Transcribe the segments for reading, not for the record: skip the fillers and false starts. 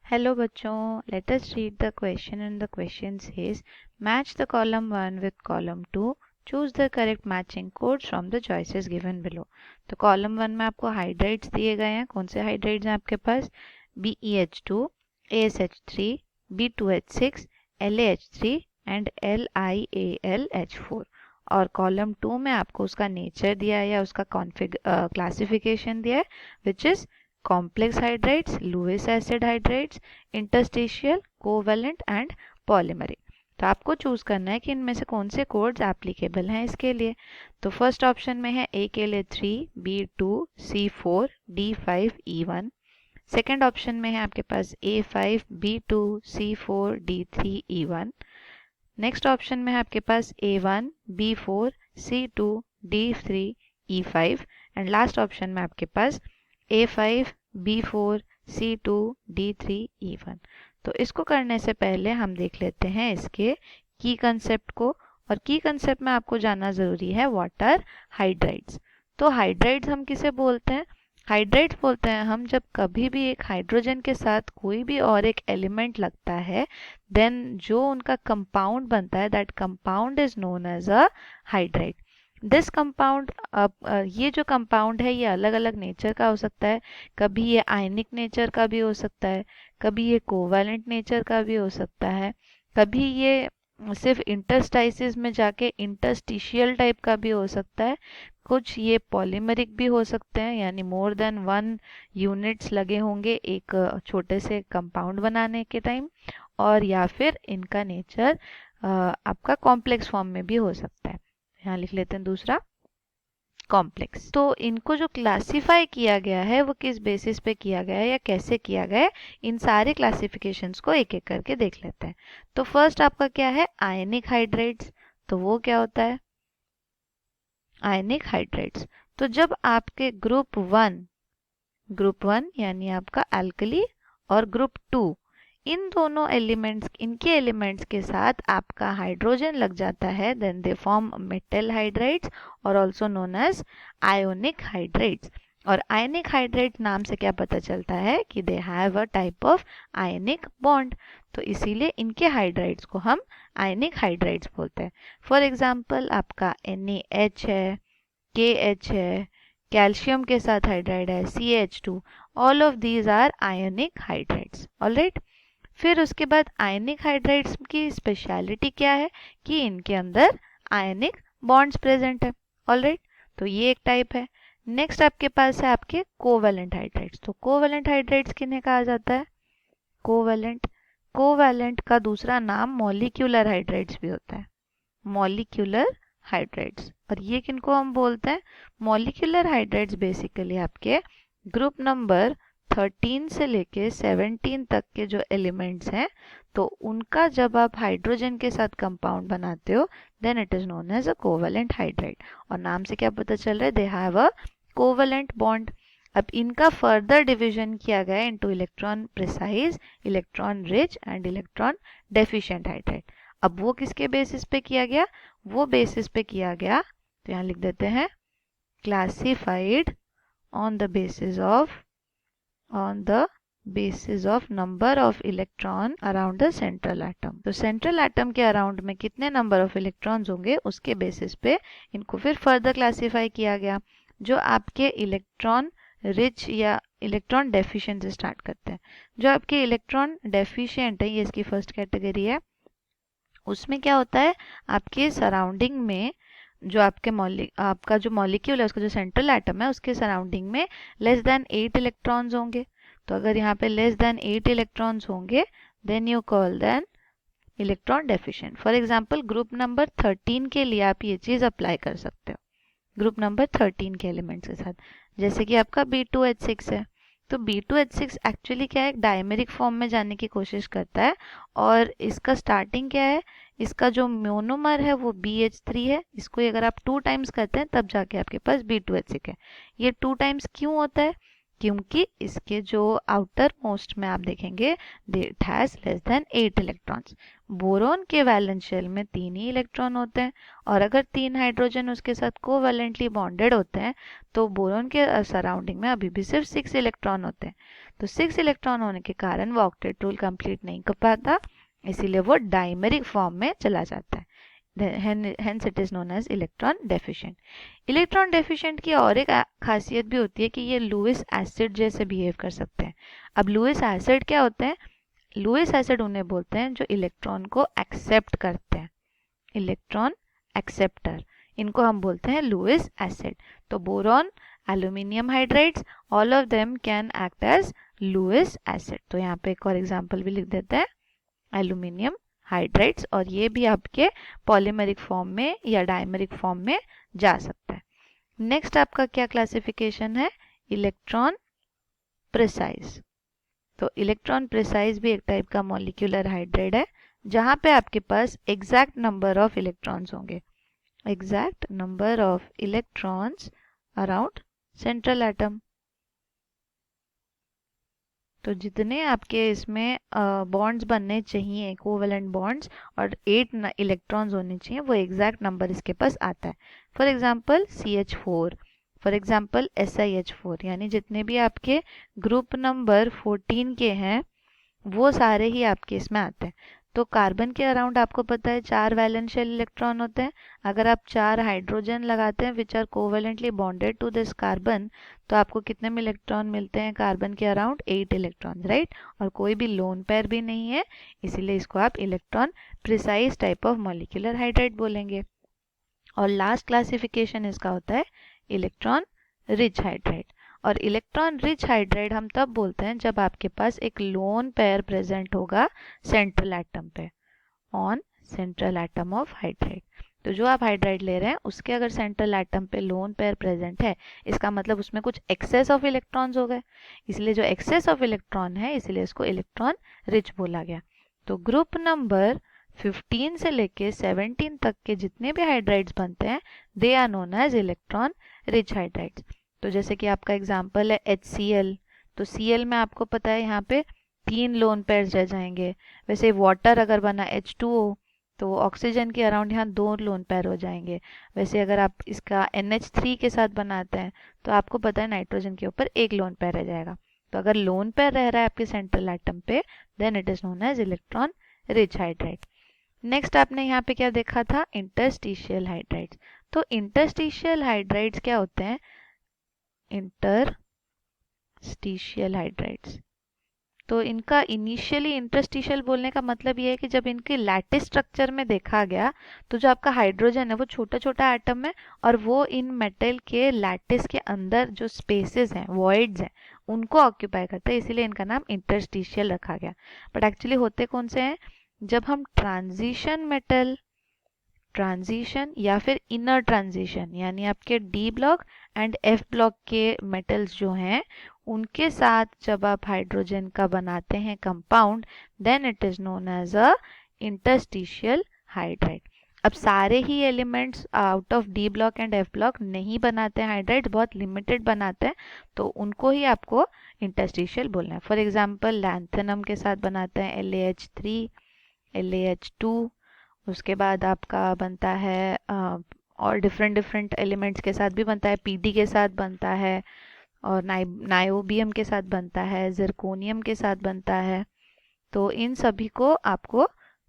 Hello बच्चों, let us read the question and the question says match the column 1 with column 2. Choose the correct matching codes from the choices given below. तो column 1 में आपको hydrides दिए गए हैं. कौन से हाइड्राइड्स हैं आपके पास? BeH2, ASH3, B2H6, LaH3 and LiAlH4. और कॉलम 2 में आपको उसका नेचर दिया है या उसका क्लासिफिकेशन दिया है which is complex hydrides, Lewis acid hydrides, interstitial, covalent and polymeric. तो आपको चूज करना है कि इनमें से कौन से कोड्स एप्लीकेबल हैं इसके लिए. तो फर्स्ट ऑप्शन में है ए के लिए 3, B2, C4, D5, E1. Second option में है आपके पास A5, B2, C4, D3, E1. Next option में है आपके पास A1, B4, C2, D3, E5 and last option में आपके पास A5, B4, C2, D3, E1. तो इसको करने से पहले हम देख लेते हैं इसके की कंसेप्ट को. और की कंसेप्ट में आपको जानना ज़रूरी है व्हाट आर हाइड्राइड्स. तो हाइड्राइड्स हम किसे बोलते हैं? हाइड्राइड्स बोलते हैं हम जब कभी भी एक हाइड्रोजन के साथ कोई भी और एक एलिमेंट लगता है देन जो उनका कंपाउंड बनता है that compound is known as a hydride. This compound ये जो कंपाउंड है ये अलग अलग नेचर का हो सकता है. कभी ये आयनिक नेचर का भी हो सकता है, कभी ये कोवैलेंट नेचर का भी हो सकता है, कभी ये सिर्फ इंटरस्टाइसिस में जाके इंटरस्टिशियल टाइप का भी हो सकता है. कुछ ये पॉलीमरिक भी हो सकते हैं यानी मोर देन 1 यूनिट्स लगे होंगे एक छोटे से कंपाउंड बनाने के टाइम. और या फिर इनका नेचर आपका कॉम्प्लेक्स फॉर्म में भी हो सकता है. यहाँ लिख लेते हैं दूसरा कॉम्प्लेक्स. तो इनको जो क्लासिफाई किया गया है वो किस बेसिस पे किया गया है या कैसे किया गया है, इन सारे क्लासिफिकेशंस को एक एक करके देख लेते हैं. तो फर्स्ट आपका क्या है? आयनिक हाइड्राइड्स. तो वो क्या होता है? आयनिक हाइड्राइड्स. तो जब आपके ग्रुप वन यानी आपका एल्कली और ग्रुप 2 इन दोनों एलिमेंट्स इनके एलिमेंट्स के साथ आपका हाइड्रोजन लग जाता है then they form metal hydrides और also known as ionic hydrides. और आयनिक हाइड्राइड नाम से क्या पता चलता है कि दे have a type of ionic bond. तो इसीलिए इनके हाइड्राइड्स को हम आयनिक हाइड्राइड्स बोलते हैं. फॉर एग्जाम्पल आपका NaH है, KH है, कैल्शियम के साथ हाइड्राइड है CH2. All of these are ionic hydrides. All right. फिर उसके बाद आयनिक हाइड्राइड्स की स्पेशलिटी क्या है कि इनके अंदर आयनिक बॉन्ड्स प्रेजेंट है. ऑलराइट. तो ये एक टाइप है. नेक्स्ट आपके पास है आपके कोवैलेंट हाइड्राइड्स. तो कोवैलेंट हाइड्राइड्स किन्हें कहा जाता है? कोवैलेंट का दूसरा नाम मॉलिक्यूलर हाइड्राइड्स भी होता है. Molecular hydrides. और ये किनको हम बोलते हैं? मॉलिक्यूलर हाइड्राइड्स बेसिकली आपके ग्रुप नंबर 13 से लेके 17 तक के जो एलिमेंट्स हैं तो उनका जब आप हाइड्रोजन के साथ कंपाउंड बनाते हो then it is known as a covalent hydride. और नाम से क्या पता चल रहा है? They have a covalent bond. अब इनका फर्दर डिवीजन किया गया into electron precise, electron rich and electron deficient hydride. अब वो किसके बेसिस पे किया गया? वो बेसिस पे किया गया तो यहाँ लिख देते हैं classified on the basis of number of electron around the central atom. तो central atom के अराउंड में कितने नंबर ऑफ इलेक्ट्रॉन्स होंगे उसके बेसिस पे इनको फिर फर्दर क्लासिफाई किया गया. जो आपके इलेक्ट्रॉन रिच या इलेक्ट्रॉन डेफिशिएंट से स्टार्ट करते हैं. जो आपके इलेक्ट्रॉन डेफिशिएंट है ये इसकी फर्स्ट कैटेगरी है. उसमें क्या होता है? आपके सराउंडिंग में जो आपका जो मॉलिक्यूल है उसका जो सेंट्रल एटम है उसके सराउंडिंग में लेस देन 8 इलेक्ट्रॉन्स होंगे. तो अगर यहाँ पे लेस देन 8 इलेक्ट्रॉन्स होंगे then you call then electron deficient. For example group number 13 के लिए आप ये चीज़ अप्लाई कर सकते हो. ग्रुप नंबर 13 के एलिमेंट्स के साथ जैसे कि आपका B2H6 है. तो B2H6 एक्चुअली क्या है? एक डायमेरिक फॉर्म में जाने की कोशिश करता है. और इसका स्टार्टिंग क्या है? इसका जो मोनोमर है वो BH3 है. इसको अगर आप 2 टाइम्स करते हैं तब जाके आपके पास B2H6 है. ये 2 टाइम्स क्यों होता है? क्योंकि इसके जो आउटर मोस्ट में आप देखेंगे it has less than 8 electrons. Boron के वैलेंस शेल में 3 ही इलेक्ट्रॉन होते हैं और अगर 3 हाइड्रोजन उसके साथ कोवैलेंटली बॉन्डेड होते हैं तो बोरोन के सराउंडिंग में अभी भी सिर्फ 6 इलेक्ट्रॉन होते हैं. तो 6 इलेक्ट्रॉन होने के कारण वो ऑक्टेट रूल कंप्लीट नहीं कर पाता, इसीलिए वो डाइमेरिक फॉर्म में चला जाता है। Hence it is known as electron deficient. Electron deficient की और एक खासियत भी होती है कि ये लुईस एसिड जैसे बिहेव कर सकते हैं। अब लुईस एसिड क्या होते हैं? लुईस एसिड उन्हें बोलते हैं जो इलेक्ट्रॉन को एक्सेप्ट करते हैं, इलेक्ट्रॉन एक्सेप्टर, इनको हम बोलते हैं लुईस एसिड। तो boron, aluminium hydrides, all of them can act as Lewis acid. तो यहाँ पे एक और एग्जांपल भी लिख देते हैं, एल्यूमिनियम हाइड्राइड्स, और ये भी आपके पॉलीमेरिक फॉर्म में या डायमेरिक फॉर्म में जा सकता है। नेक्स्ट आपका क्या क्लासिफिकेशन है? Electron precise. तो इलेक्ट्रॉन प्रिसाइज भी एक टाइप का मॉलिक्यूलर हाइड्राइड है, जहां पे आपके पास एग्जैक्ट नंबर ऑफ इलेक्ट्रॉन्स होंगे, exact number of electrons around central atom. तो जितने आपके इसमें बॉन्ड्स बनने चाहिए, कोवेलेंट बॉन्ड्स, और 8 इलेक्ट्रॉन्स होने चाहिए, वो एग्जैक्ट नंबर इसके पास आता है। For example CH4, for example SiH4, यानी जितने भी आपके ग्रुप नंबर 14 के हैं वो सारे ही आपके इसमें आते हैं। तो कार्बन के अराउंड आपको पता है 4 वैलेंस शेल इलेक्ट्रॉन होते हैं। अगर आप 4 हाइड्रोजन लगाते हैं which are covalently bonded to this carbon, तो आपको कितने में इलेक्ट्रॉन मिलते हैं? कार्बन के अराउंड 8 इलेक्ट्रॉन, राइट। और कोई भी लोन पेयर भी नहीं है, इसीलिए इसको आप electron precise type of molecular hydride बोलेंगे। और लास्ट क्लासिफिकेशन इसका होता है इलेक्ट्रॉन रिच हाइड्राइड। और इलेक्ट्रॉन रिच हाइड्राइड हम तब बोलते हैं जब आपके पास एक लोन पेयर प्रेजेंट होगा सेंट्रल एटम पे, on central atom of hydride. तो जो आप हाइड्राइड ले रहे हैं उसके अगर सेंट्रल एटम पे लोन पेयर प्रेजेंट है, इसका मतलब उसमें कुछ एक्सेस ऑफ इलेक्ट्रॉन्स हो गए, इसलिए जो एक्सेस ऑफ इलेक्ट्रॉन है इसलिए इसको इलेक्ट्रॉन रिच बोला गया। तो ग्रुप नंबर 15 से लेके 17 तक के जितने भी हाइड्राइड्स बनते हैं they are known as electron rich hydrides. तो जैसे कि आपका एग्जांपल है HCl, तो Cl में आपको पता है यहाँ पे 3 लोन पेयर्स रह जाएंगे। वैसे वाटर अगर बना H2O, तो ऑक्सीजन के अराउंड यहाँ 2 लोन पेयर हो जाएंगे। वैसे अगर आप इसका NH3 के साथ बनाते हैं तो आपको पता है नाइट्रोजन के ऊपर 1 लोन पेयर रह जाएगा। तो अगर लोन पेयर रह रहा है आपके सेंट्रल एटम पे, then it is known as electron rich hydride. Next आपने यहाँ पे क्या देखा था? Interstitial hydrides. तो इंटरस्टिशियल हाइड्राइड्स क्या होते हैं? इंटरस्टिशियल हाइड्राइड्स, तो इनका इनिशियली इंटरस्टिशियल बोलने का मतलब ये है कि जब इनके लैटिस स्ट्रक्चर में देखा गया तो जो आपका हाइड्रोजन है वो छोटा छोटा एटम है, और वो इन मेटल के लैटिस के अंदर जो स्पेसेस हैं, वॉइड्स हैं, उनको ऑक्यूपाई करता है, इसीलिए इनका नाम इंटरस्टिशियल रखा गया। बट एक्चुअली होते कौन से हैं? जब हम ट्रांजिशन या फिर इनर ट्रांजिशन, यानी आपके D block and F block के मेटल्स जो हैं उनके साथ जब आप हाइड्रोजन का बनाते हैं compound, then it is known as a interstitial hydride. अब सारे ही elements out of D block and F block नहीं बनाते हैं हाइड्राइड, बहुत लिमिटेड बनाते हैं, तो उनको ही आपको इंटरस्टिशियल बोलना है। फॉर एग्जांपल लैंथेनम के साथ बनाते हैं LaH3, LaH2, उसके बाद आपका बनता है और डिफरेंट एलिमेंट्स के साथ भी बनता है, PD के साथ बनता है, और नायोबियम के साथ बनता है, जिरकोनियम के साथ बनता है। तो इन सभी को आपको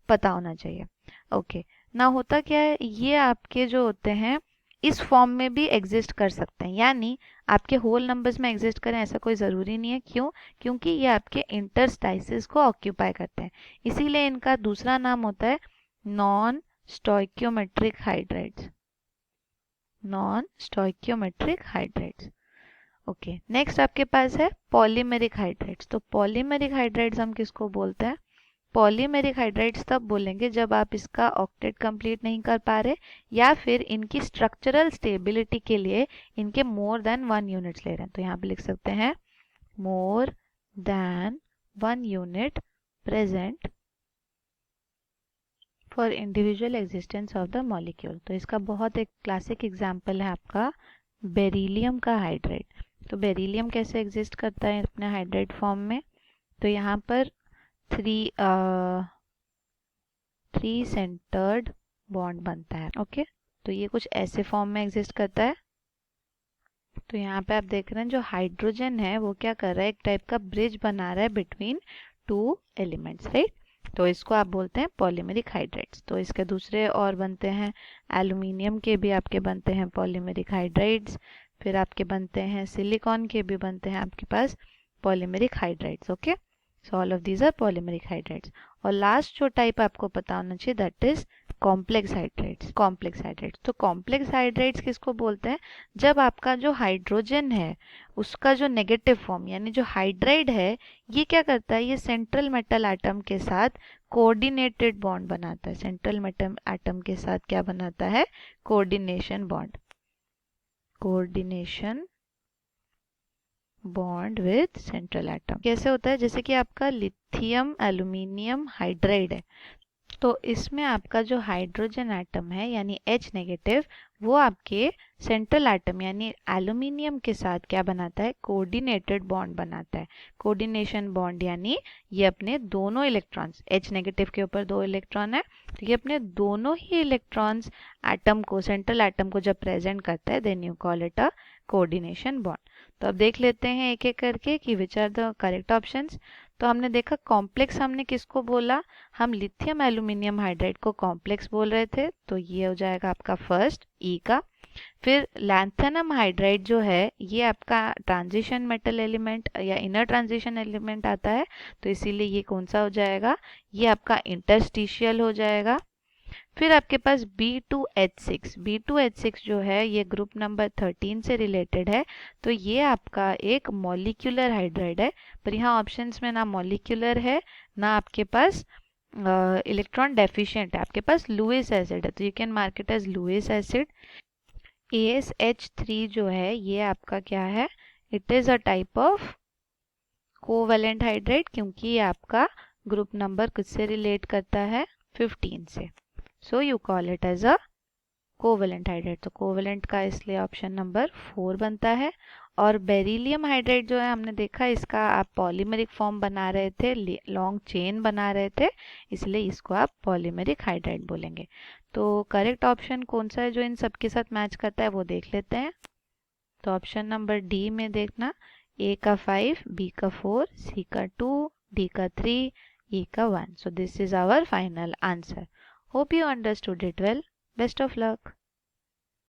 पता होना चाहिए। ओके, ना होता क्या है, ये आपके जो होते हैं इस फॉर्म में भी एग्जिस्ट कर सकते हैं, यानी आपके होल नंबर्स में एग्जिस्ट करें ऐसा कोई ज़रूरी नहीं है। क्यों? क्योंकि ये आपके इंटरस्टाइसिस को ऑक्यूपाई करते हैं, इसीलिए इनका दूसरा नाम होता है non stoichiometric hydrides, non stoichiometric hydrides. Okay, next आपके पास है पॉलीमेरिक हाइड्राइड्स। तो पॉलीमेरिक हाइड्राइड्स हम किसको बोलते हैं? पॉलीमेरिक हाइड्राइड्स तब बोलेंगे जब आप इसका ऑक्टेट कंप्लीट नहीं कर पा रहे, या फिर इनकी स्ट्रक्चरल स्टेबिलिटी के लिए इनके मोर देन 1 यूनिट्स ले रहे हैं। तो यहाँ पे लिख सकते हैं more than 1 unit present for individual existence of the molecule. तो इसका बहुत एक क्लासिक एग्जाम्पल है आपका बेरिलियम का हाइड्राइड। तो बेरिलियम कैसे एग्जिस्ट करता है अपने हाइड्राइड फॉर्म में? तो यहाँ पर 3 सेंटर्ड बॉन्ड बनता है। ओके, तो ये कुछ ऐसे फॉर्म में एग्जिस्ट करता है, तो यहाँ पे आप देख रहे हैं जो हाइड्रोजन है वो क्या कर रहा है, एक टाइप का ब्रिज बना रहा है बिटवीन टू एलिमेंट्स, राइट। तो इसको आप बोलते हैं पॉलीमेरिक हाइड्राइड्स। तो इसके दूसरे और बनते हैं, एल्यूमिनियम के भी आपके बनते हैं पॉलीमेरिक हाइड्राइड्स, फिर आपके बनते हैं सिलिकॉन के भी बनते हैं आपके पास polymeric hydrides. Okay, so all of these are polymeric hydrides. और लास्ट जो टाइप आपको पता होना चाहिए that is complex hydrides. Complex hydrides, तो कॉम्प्लेक्स हाइड्राइड्स किसको बोलते हैं, जब आपका जो हाइड्रोजन है उसका जो नेगेटिव फॉर्म यानी जो हाइड्राइड है ये क्या करता है, ये सेंट्रल मेटल एटम के साथ कोऑर्डिनेटेड बॉन्ड बनाता है। सेंट्रल मेटल एटम के साथ क्या बनाता है, coordination bond, coordination bond with central atom. कैसे होता है, जैसे कि आपका लिथियम एल्यूमिनियम हाइड्राइड है, तो इसमें आपका जो हाइड्रोजन एटम है यानी H नेगेटिव वो आपके सेंट्रल एटम यानी एल्यूमिनियम के साथ क्या बनाता है, कोऑर्डिनेटेड बॉन्ड बनाता है। कोऑर्डिनेशन बॉन्ड यानी ये अपने दोनों इलेक्ट्रॉन्स, H नेगेटिव के ऊपर 2 इलेक्ट्रॉन है, तो ये अपने दोनों ही इलेक्ट्रॉन्स एटम को, सेंट्रल एटम को जब प्रेजेंट करता है then you call it a coordination bond. तो अब देख लेते हैं एक एक करके कि which are the correct options. तो हमने देखा कॉम्प्लेक्स हमने किसको बोला, हम लिथियम एल्यूमिनियम हाइड्राइड को कॉम्प्लेक्स बोल रहे थे, तो ये हो जाएगा आपका फर्स्ट ई का। फिर लैंथेनम हाइड्राइड जो है ये आपका ट्रांजिशन मेटल एलिमेंट या इनर ट्रांजिशन एलिमेंट आता है, तो इसीलिए ये कौन सा हो जाएगा, ये आपका इंटरस्टिशियल हो जाएगा। फिर आपके पास B2H6, B2H6 जो है ये ग्रुप नंबर 13 से रिलेटेड है, तो ये आपका एक मॉलिक्यूलर हाइड्राइड है, पर यहाँ ऑप्शंस में ना मॉलिक्यूलर है ना आपके पास इलेक्ट्रॉन डेफिशिएंट है, आपके पास लुईस एसिड है, तो you can mark it as Lewis acid. ASH3 जो है ये आपका क्या है, it is a type of covalent hydride, क्योंकि ये आपका ग्रुप नंबर किससे रिलेट करता है, 15 से, so you call it as a covalent hydride. तो कोवैलेंट का इसलिए ऑप्शन नंबर 4 बनता है। और बेरिलियम हाइड्राइड जो है हमने देखा इसका आप पॉलीमेरिक फॉर्म बना रहे थे, लॉन्ग चेन बना रहे थे, इसलिए इसको आप पॉलीमेरिक हाइड्राइड बोलेंगे। तो करेक्ट ऑप्शन कौन सा है जो इन सब के साथ मैच करता है वो देख लेते हैं। तो ऑप्शन नंबर डी में देखना, ए का 5, बी का 4, सी का 2, डी का 3, E का 1. So this is our final answer. Hope you understood it well. Best of luck.